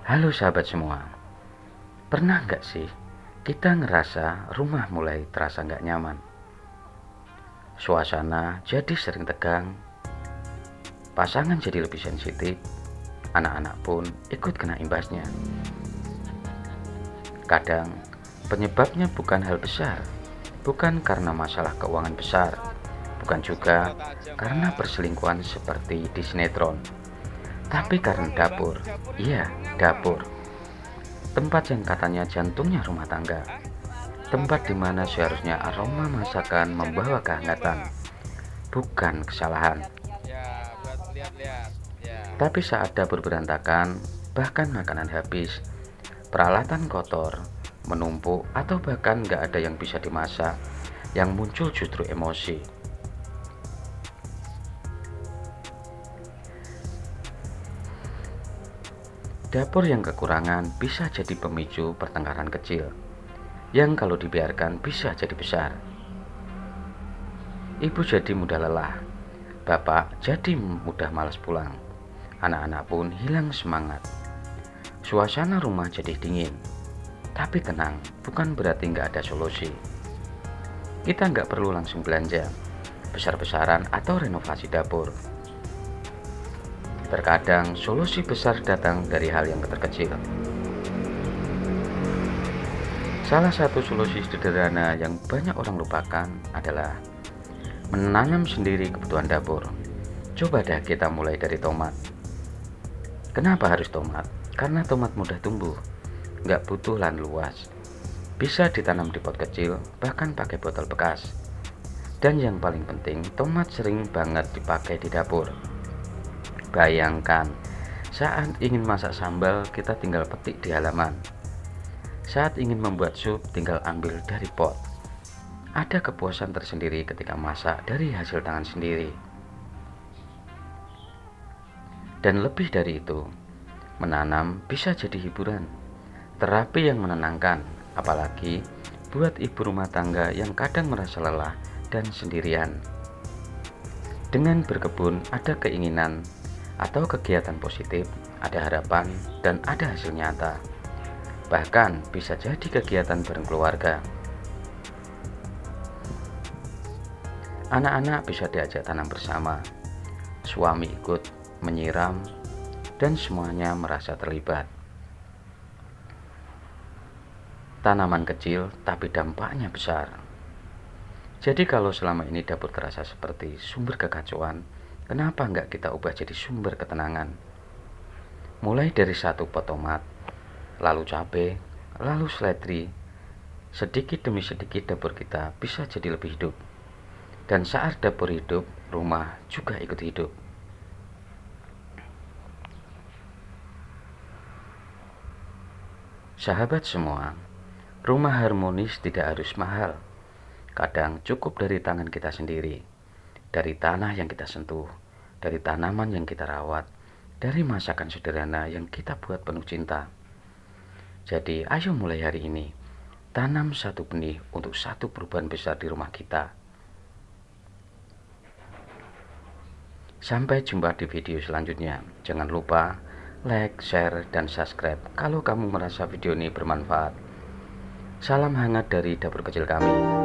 Halo sahabat semua, pernah nggak sih kita ngerasa rumah mulai terasa nggak nyaman? Suasana jadi sering tegang, pasangan jadi lebih sensitif, anak-anak pun ikut kena imbasnya. Kadang penyebabnya bukan hal besar, bukan karena masalah keuangan besar, bukan juga karena perselingkuhan seperti di sinetron, tapi karena dapur. Iya, dapur. Tempat yang katanya jantungnya rumah tangga. Tempat di mana seharusnya aroma masakan membawa kehangatan, bukan kesalahan. Tapi saat dapur berantakan, bahkan makanan habis, peralatan kotor, menumpuk, atau bahkan nggak ada yang bisa dimasak, yang muncul justru emosi. Dapur yang kekurangan bisa jadi pemicu pertengkaran kecil, yang kalau dibiarkan bisa jadi besar. Ibu jadi mudah lelah, bapak jadi mudah malas pulang, anak-anak pun hilang semangat. Suasana rumah jadi dingin. Tapi tenang, bukan berarti nggak ada solusi. Kita nggak perlu langsung belanja besar-besaran atau renovasi dapur. Terkadang solusi besar datang dari hal yang terkecil. Salah satu solusi sederhana yang banyak orang lupakan adalah menanam sendiri kebutuhan dapur. Coba deh kita mulai dari tomat. Kenapa harus tomat? Karena tomat mudah tumbuh, nggak butuh lahan luas. Bisa ditanam di pot kecil, bahkan pakai botol bekas. Dan yang paling penting, tomat sering banget dipakai di dapur. Bayangkan, saat ingin masak sambal, kita tinggal petik di halaman. Saat ingin membuat sup, tinggal ambil dari pot. Ada kepuasan tersendiri ketika masak dari hasil tangan sendiri. Dan lebih dari itu, menanam bisa jadi hiburan, terapi yang menenangkan, apalagi buat ibu rumah tangga yang kadang merasa lelah dan sendirian. Dengan berkebun ada keinginan atau kegiatan positif, ada harapan, dan ada hasil nyata. Bahkan bisa jadi kegiatan bareng keluarga. Anak-anak bisa diajak tanam bersama, suami ikut menyiram, dan semuanya merasa terlibat. Tanaman kecil tapi dampaknya besar. Jadi kalau selama ini dapur terasa seperti sumber kekacauan, kenapa nggak kita ubah jadi sumber ketenangan? Mulai dari satu pot tomat, lalu cabai, lalu seledri. Sedikit demi sedikit dapur kita bisa jadi lebih hidup. Dan saat dapur hidup, rumah juga ikut hidup. Sahabat semua, rumah harmonis tidak harus mahal. Kadang cukup dari tangan kita sendiri, dari tanah yang kita sentuh, dari tanaman yang kita rawat, dari masakan sederhana yang kita buat penuh cinta. Jadi ayo mulai hari ini, tanam satu benih untuk satu perubahan besar di rumah kita. Sampai jumpa di video selanjutnya. Jangan lupa like, share, dan subscribe kalau kamu merasa video ini bermanfaat. Salam hangat dari dapur kecil kami.